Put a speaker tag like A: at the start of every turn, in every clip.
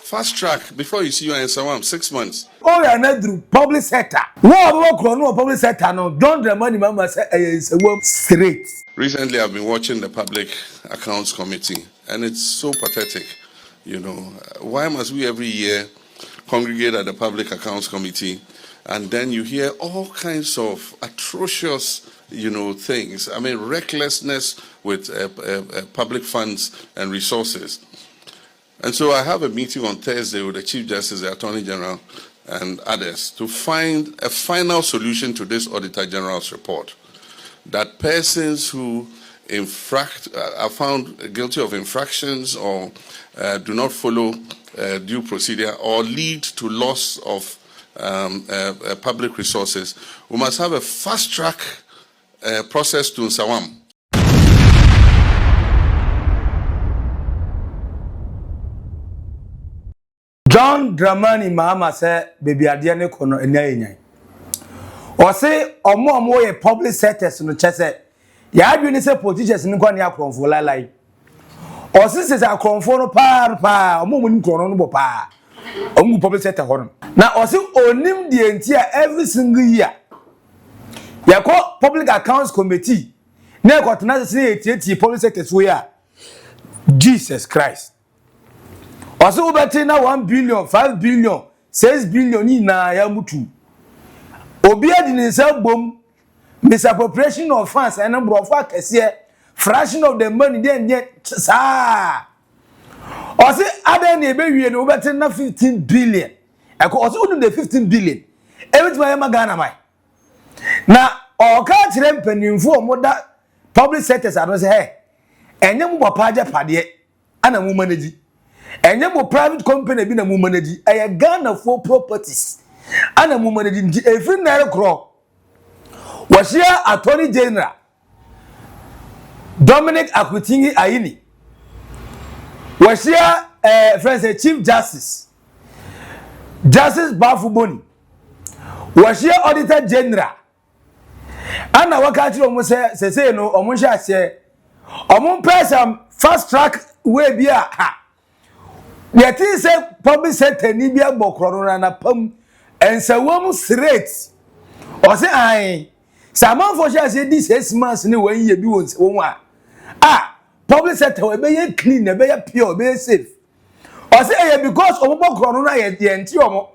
A: Fast track before you see you in Nsawam, 6 months.
B: Oh, yeah, not through public sector. No public sector, no. Don't the money, mama say, Nsawam straight.
A: Recently, I've been watching the Public Accounts Committee, and it's so pathetic. You know, why must we every year congregate at the Public Accounts Committee, and then you hear all kinds of atrocious, things. I mean, recklessness with public funds and resources. And so I have a meeting on Thursday with the Chief Justice, the Attorney General, and others to find a final solution to this Auditor General's report. That persons who are found guilty of infractions or do not follow due procedure or lead to loss of public resources, we must have a fast-track process to Nsawam.
B: John Dramani Mahama say baby adiane kono enyan. O say omo ye public sectors no chese. Ya adwene say politicians ni kwani akromfo lalai. O say akromfo no pa omo ni kono no bo pa. Omo public sector hono. Na o say onim die ntia every single year. Ya ko public accounts committee. Na ko tena say etieti public sectors we ya. Jesus Christ. Also, we na 1 billion, 5 billion, 6 billion na ya mutu. Obia di nsa bom misappropriation of funds and number of akese fraction of the money then sa. Also, other na be wie no we na 15 billion. Also we do the 15 billion. Everything ma Ghana mai. Na o ka kire mpanimfo omoda public sectors ado say hey, enye mo papa aja pade ana mo manage. Enye mo private company bi na mu manage aya Ghana for properties ana mu manage every naira kro washia Attorney General Dominic Akutingi Ayini washia friends Chief Justice Bafuboni washia Auditor General ana wakati omo say no omo hia se omo person fast track way bia ha. Yet is a public sector ni bia bokroro na pam Nsawam straight. O say ai Saman for sure say this 6 months ni 1 year bi won public sector we be clean, be pure, be safe. O say because omo bokroro na ye nti omo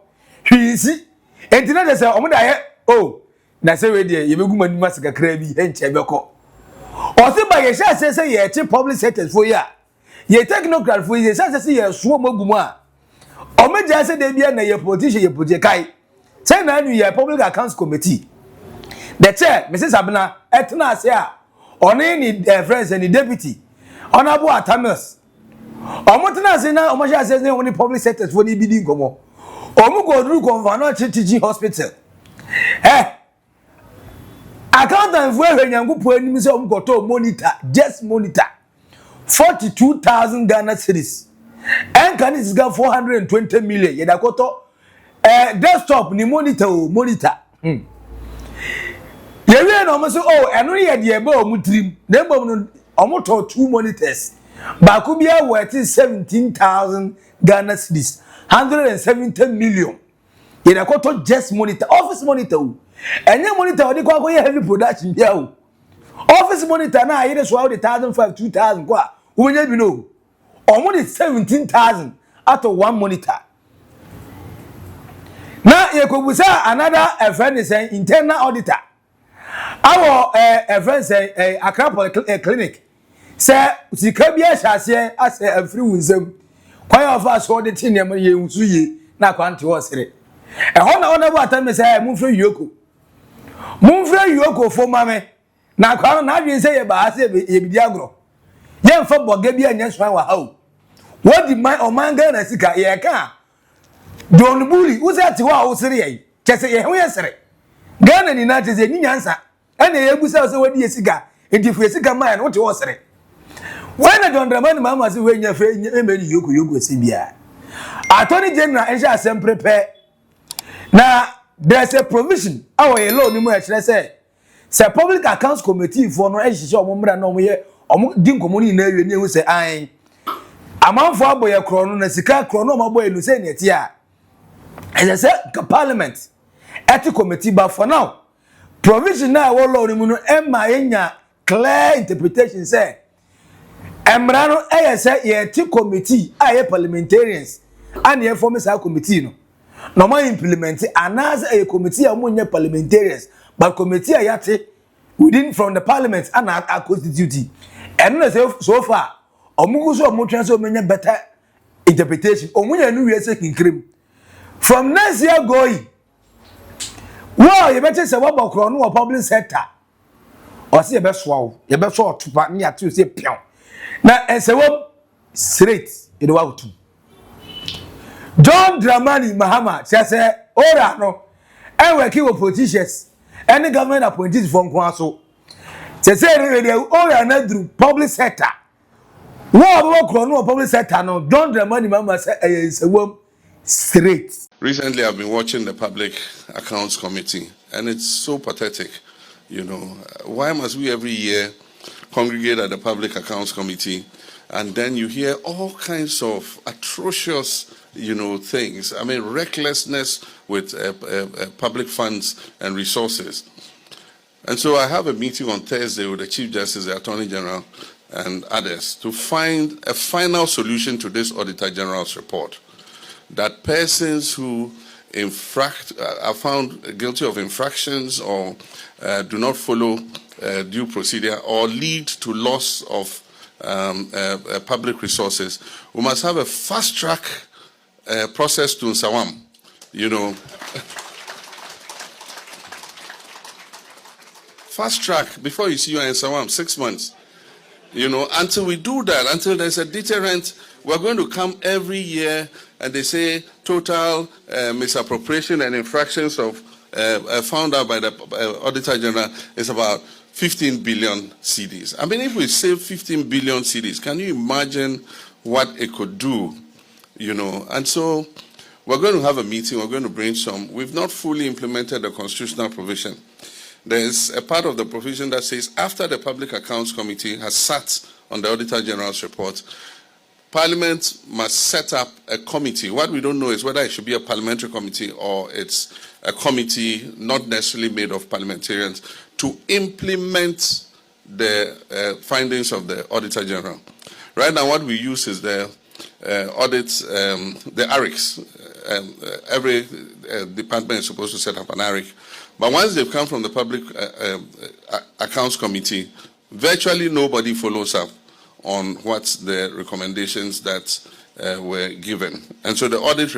B: hwisi enti na say omo da ye na say we dey ye begu mani masaka kra bi enche beko. O say ba ye sha say ye ti public sectors for ya. Ye technocrat for ye say ye so magumu a o meja say de bia na ye politician ye project kai say na anu ye public accounts committee the chair Mrs. Abna etna say a oni ni friends and the deputy honorable Atamis o motna say na o mo sha say oni public sectors for ni bi di nkomo o mu go through convano teaching hospital accountant for hwanyangupo anim say o mu go to monitor just monitor 42,000 Ghana cedis. And can it get 420 million? Yedakoto desktop ni monitor. Yewe no mo say eno ye de ebe o mutrim. Na mbom no omoto 2 monitors. Baku bia worth 17,000 Ghana cedis. 170 million. Yedakoto just monitor, office monitor. Enye monitor odi kwa ko heavy production bia o. Office monitor na ayire so the 1,500 2,000 kwa. Unya bi no omo 17,000 out of 1 monitor. Na yekobusa another friend is an internal auditor. Our friend say Accra clinic say sika bia hase ase afri wunzam kwan of us auditing dem ye nsu ye na kwante wo sere ho na ona bo atam say mumfre yoko fo mame na kwan na adwen say ye ba ase ye bidi agro yen fa boga bia nya swan wa hawo wodi man o manga na sika ye ka don buli uzati wa wo sere ye kese ye ho ye sere Ghana ni na teze ni nyansa ene ye busa se wodi ye sika edifu ye sika man no te wo sere when John Dramani Mahama say we nya fe emeni yoko se bia Attorney General ensha asem prepare na there's a provision our law ni mo e kire say public accounts committee for no ehihie omomra na omo ye omo din komoni na ewe ni ehu say amanfo aboye krono na sika krono maboye no say netia as I say parliament ethics committee but for now provision na wo law ni mu no emma yenya clear interpretation say emra no say ye ethics committee aye parliamentarians and ye form say committee no ma implement anaz a committee amunye parliamentarians but committee ayate within from the parliament and a constitute and no say so far omugu so omutran so menya better interpretation omunya no we say kinkrim from next year going wow you better say what about no public sector or say you be so tupa ni atu say pion na say what straight e do out John Dramani Mahama say ora no and working with politicians any government appointees from Kwaso say really ora na through public sector what about no public sector no John Dramani Mahama say straight.
A: Recently, I've been watching the Public Accounts Committee, and it's so pathetic. You know, why must we every year congregate at the Public Accounts Committee, and then you hear all kinds of atrocious, things. I mean, recklessness with public funds and resources. And so I have a meeting on Thursday with the Chief Justice, the Attorney General, and others to find a final solution to this Auditor General's report. That persons who are found guilty of infractions or do not follow due procedure or lead to loss of public resources, we must have a fast-track process to Nsawam. Fast-track before you see you in Nsawam, 6 months. Until we do that, until there's a deterrent, we're going to come every year and they say total misappropriation and infractions of found out by the Auditor General is about 15 billion cedis. I mean, if we save 15 billion cedis, can you imagine what it could do? And so we're going to have a meeting, we're going to brainstorm. We've not fully implemented the constitutional provision. There's a part of the provision that says after the Public Accounts Committee has sat on the Auditor General's report, Parliament must set up a committee. What we don't know is whether it should be a parliamentary committee or it's a committee not necessarily made of parliamentarians to implement the findings of the Auditor General. Right now what we use is the audits, the ARICs. Every department is supposed to set up an ARIC. But once they've come from the Public Accounts Committee, virtually nobody follows up on what's the recommendations that were given. And so the audit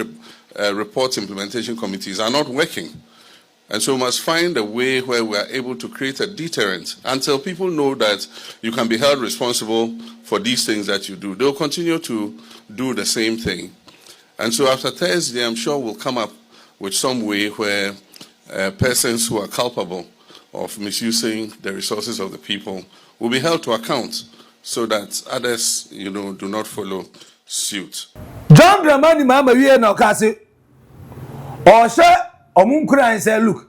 A: reports implementation committees are not working. And so we must find a way where we are able to create a deterrent until people know that you can be held responsible for these things that you do. They'll continue to do the same thing. And so after Thursday, I'm sure we'll come up with some way where persons who are culpable of misusing the resources of the people will be held to account so that others, do not follow suit.
B: John Dramani Mahama we na okase o se omunkura say look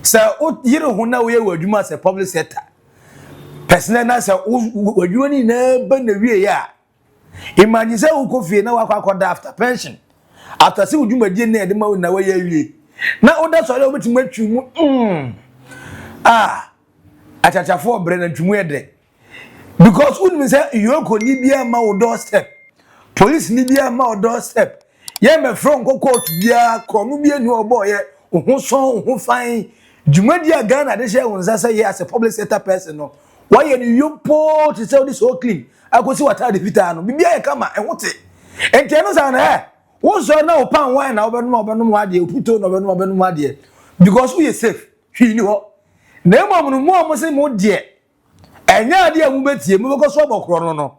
B: say o yire ho na we wadwuma say public sector personal na say wadwuma ni na ba na we ya imagine say u ko fie na wakwakoda after pension after say wadwuma die na de ma na we ya wie na oda so le obetim atwu achachafo bre na twumu ede because when we say you go ni bia ma o doorstep police ni bia ma o doorstep ye me from court bia krono bia ni obo ye ho so ho fine dwumadi aga na de she wonza say ye as a public sector person no why you po to say this so clean akosi water de vita no bia ye kama ehote enti no say na wo so na o pan wine na obenum ade oputo na obenum ade because we safe hwi ni ho na mo say mo de enya ade amu betie mo bekoso obokro no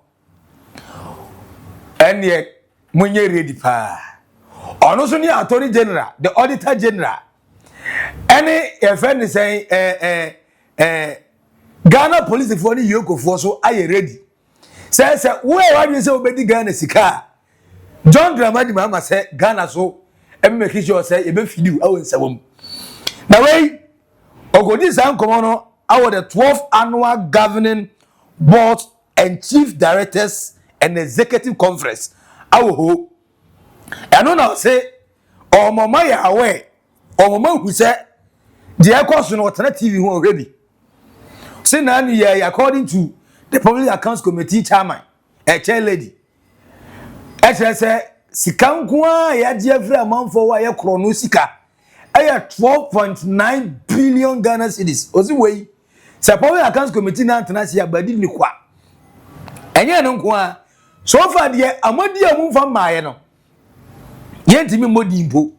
B: ene munye ready pa ono so ni attorney general the auditor general any friend say Ghana police for ni yoko for so aye ready say we wadwe say obedi Ghana sika John Dramani Mahama say Ghana so make sure say e be fidi awo Nsawam na we ogodi san komo no our the 12th annual governing board and chief directors an executive conference awo eno na say omoma ya aware omoma hu say the course no alternative hu already say na ni according to the public accounts committee chairman chair lady say sika nkoa ya je afri amanfo wa ye kro no sika aya 12.9 billion Ghana cedis ozi wey say public accounts committee na international abadi ni kwa enye no nkoa so far de amadi amumfa maaye no yentimi modi impo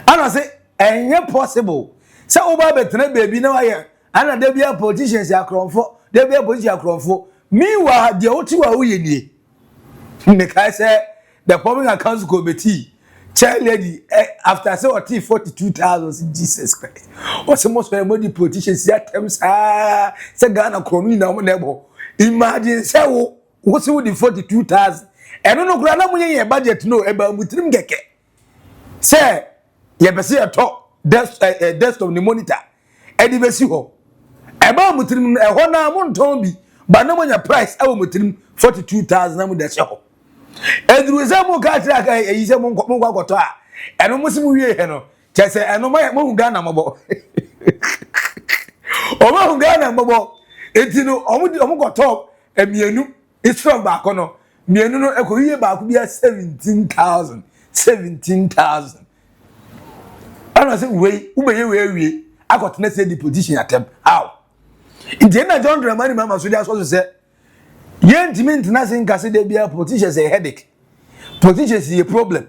B: ana say enye possible say oba betena baby na waye ana de bia politicians akronfo de bia politicians akronfo meanwhile de oti wa uye nie make say the public accounts committee chair lady after say what 42,000 Jesus Christ what's the most modi politicians that them say Ghana krono na mo nebo imagine say what's the 42,000 and no grana mo ye budget no e ba mutrim geke say ye be say to desk of the monitor e di be si ho e ba mutrim e ho na mo nton bi ba na mo nya price e wo mutrim 42,000 na mo de se ho edru ze mo ka tra ka e se mo kwakoto a eno mo simu wie he no che se eno mo hu Ghana mobo o mo hu Ghana mobo enti no omo goto emienu isfrom ba ko no mienu no ekowie ba ko bia 17,000 ana se we ubeye we wie akotena se the position atem how enti na John Dramani mama so dia so se yentimi international nkase de bia politicians a headache politicians a problem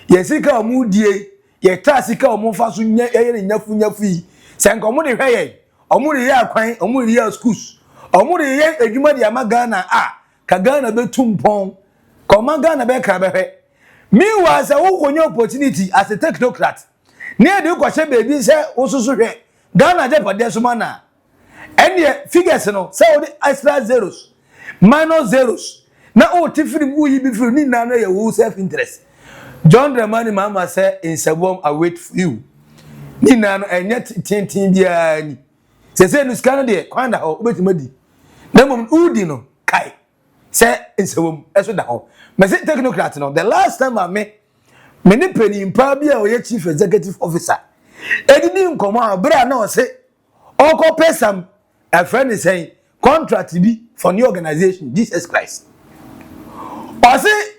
B: yesika omudie ye tasika omfa so nya ye nyafu yi senka omu de hweye omu de ye akwan omu de ye schools omu de ye adwuma de amagana ka Ghana betumpon ka Ghana be kra be hwe meanwhile say wo konyo opportunity as a technocrat ne de ko she baby say wo susu hwe Ghana je pade so mana ene figures no say wo extra zeros minus zeros na o tifiri uyi bi firi ni na no ye wo self interest John Dramani mama say Nsawam await for you ni na no enye tintin bia ni se no scan de kwanda ho obetimadi na mom udi no kai say Nsawam eso da ho me say technocrat no the last time I me ni peni mpa bia o ye chief executive officer edini nkomo abra na o say oko pesam a friend is saying contract be for new organization Jesus Christ o say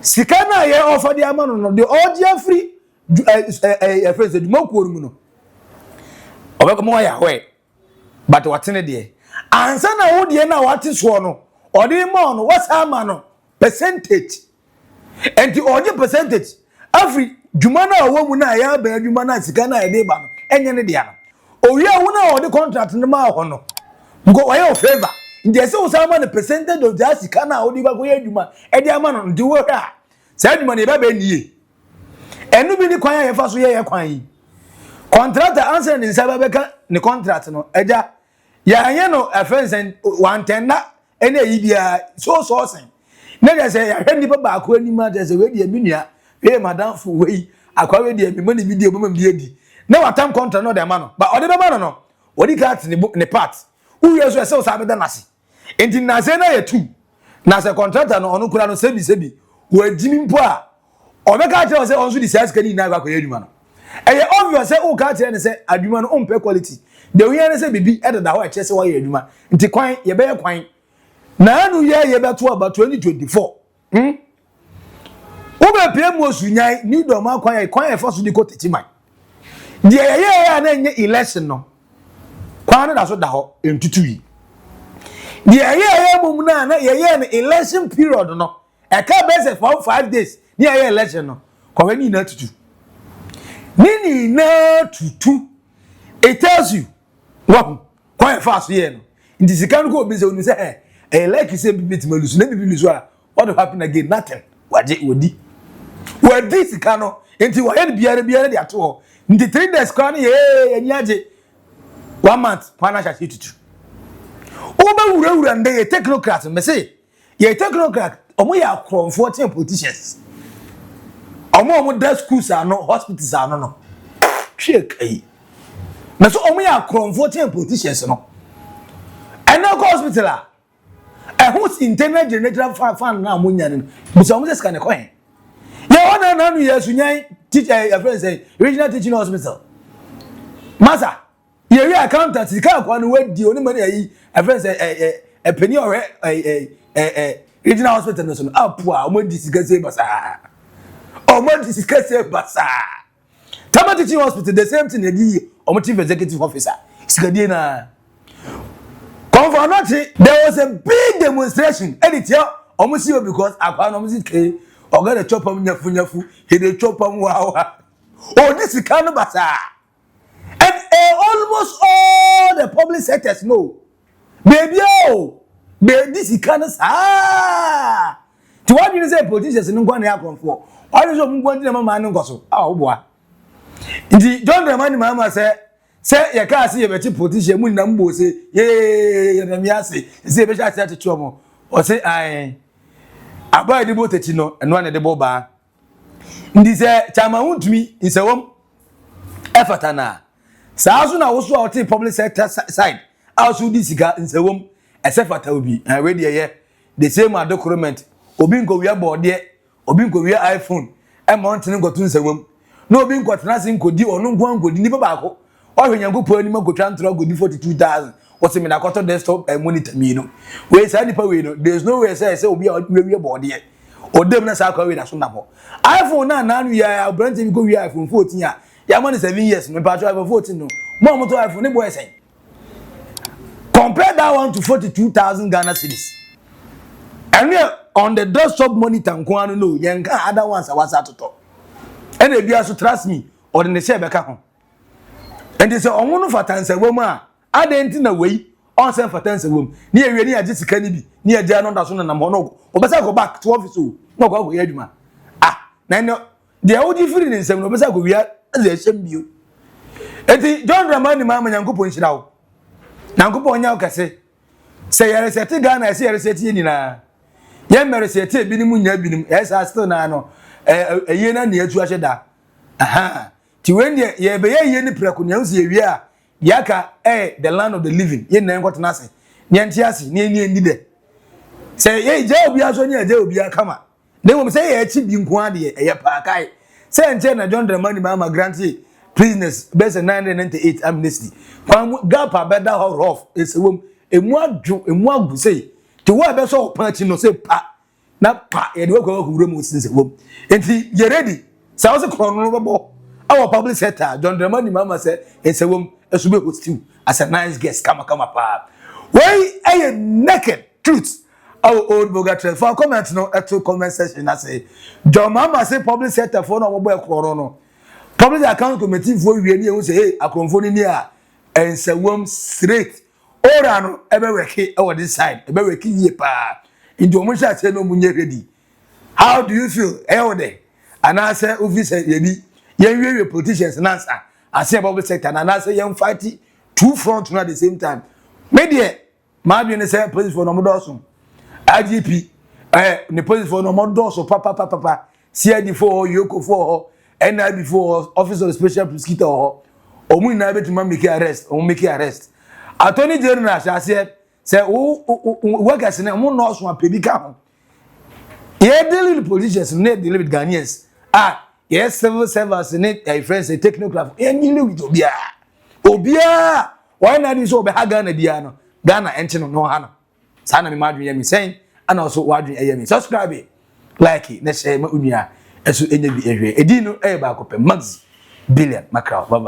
B: sikana ye offer the amano no the audio free friends the mokuoru mu no obekomo ya we but watene de ansa na wo de na wate so no odi mo no what's amano percentage and the audio percentage every jumana wo mu na ya ba jumana sikana ye de ba no enye ne de ya no owi a wo na odi contract ne ma ho no go why favor nje se usama the percentage of that sikana odi ba ko ye adwuma e de ama no ndi wo hwa say adwuma ne ba ba nie enu bi ni kwan ya fa so ye kwan yi contractor answer ni nsa ba be ka ni contract no eja ya anye no offense 110 na ene yi bia so sen na de say ya hwe ni ba ko ani ma de say we de minua we madam fu we akwa we de mi mo ni video mo bi edi na watam contract no de ma no ba odi be ma no odi cat ni part uye so ese usabeda nasi enti nase na ye tu na se contractor no onu kura no sebi wo adimi mpo a obeka tell say onso di sales kani na akwa adwuma no eye obvious say o ka tell ne say adwuma no umpe quality de we ne say bibi ededa ho eche say wo ye adwuma enti kwan ye be ye kwan na anu ye be to about 2024 wo be pm wo sunyan ni do ma kwan ye force di ko techiman de ye na nye election no kwan na so da ho entutu yi de ye mum na ye na election period no e ka be say for 5 days ni ye election no kwa ni na tutu ni na tutu it tells you what kwan fast ye no ndi sikan ko be say onu say like you say bit malusu na bibi lusu a what happen again nothing waje wadi sikano enti wa ye biare de ato ho ndi 3 days kwan ye ni age 1 month financial tutu oba wura nde ye technocrat me say ye technocrat omo ya akronfo ten politicians omo da schools ano hospitals ano no twie kai na so omo ya akronfo ten politicians no ena ko hospital who's internal generator fan now munya but some just can coin yeah one na years unyan teach a friend say regional teaching hospital masa ye accountant sika kwa no wadi oni mani ayi a friend say a penny or regional hospital no so apua o mo di sika say basa o mo di sika say basa tama teaching hospital the same thing dey o mo chief executive officer sika dey na for nothing, there was a big demonstration. And it's here, almost here because I found almost K. Or got a chop on Yafu, he did chop on wow. Oh, this is kind of bazaar. And almost all the public sectors know. Baby, oh, this is kind of to what you say, politicians in one year for. Why is you going to man gossip? Oh, boy. Don't remind Mahama say ya ka say be politician mu nambo say ye na mi ase say be sha say chomo o say ai aba de botati no eno na de bo ba ndi say chama huntumi Nsawam efata na sa azu na wo so o public sector side also di sika Nsawam esefata obi and we dey the same document obi nko wi abode obi nko wi iPhone e mo ntene ngoto Nsawam no obi nko tena sin kodi onu nko nkodi ni ba ko or when you go put any more go 42,000. What's in a quarter desktop and monitor me no. Where say there's no way say we are body or them na sa kwa we na so na bo. iPhone na we are brand go we iPhone 14 ya. Ya man 7 years no pa iPhone 14 no. More to iPhone ne boy say. Compare that one to 42,000 Ghana cedis. And we on the desktop monitor nko no yenka other ones was at to. And if you also trust me or the share beka ho. And they say, "Oh, no for Nsawam a denti na wei on send for Nsawam. Ni ewie ni age sika ni bi. Ni age no da so na mo no. Obesa go back to office o. No go ye adwuma. Ah, na no. They odi free ni nsem no obesa go wia as e hyem bio. Enti John Dramani Mahama Nyankopon hyira wo. Nyankopon nya wo kase. Say yare sete Ghana say yare sete ni na. Ye mere sete bi ni mu nya bi ni. Yes, still na no. Eye na ne atu ahye da. Aha. Ti when ye be ye ni preko nya usi ye a yaka the land of the living ye na enko tena se nya ntiase ne ni de say ye je obi aso nya je obi akama ne mo say ye chi bi nko ade ye pa kai say nche na John Dramani Mahama grantee prisoners base 998 amnesty kwan gap abeda rough Nsawam emu agu say ti wo be so pa chi no say pa na pa ye de wo ko huro mu Nsawam enti ye ready say wo se krono no bo our public sector, John Dramani Mahama said, Nsawam esube hostil as a nice guest. Come pa. Why a naked truth? Our Oldboga trend for comment no at comment section. I say, John Mahama say public sector for no mobile corono. Public account committee for we any say, hey, a conforming here Nsawam straight. Ora no ebe weke over this side. Ebe weke ye pa. Into omusha say no munye ready. How do you feel? Elde. And I say, office ye we politicians and answer. I say public sector and I say young fighting two fronts at the same time. Media, maybe say police for no more IGP, the police for no more doors papa, CID for Yoko for NIB for Office of the Special Prosecutor or we never to make arrest or make arrest. Attorney General, I said, say, workers in a more north one pay become. Yeah, dealing with politicians, not dealing with Ghanaians. Yes, civil servants in it, a friend say technical. And you know it, Obia. Why not you so be Ghana Diano? Ghana entering no Hana. Sana mi madri yemi saying, and also wadri yemi. Subscribe it, like it, let's say, Unia, as you end the area. Edino, Eba, Maxi, Billian, Macau, bye bye.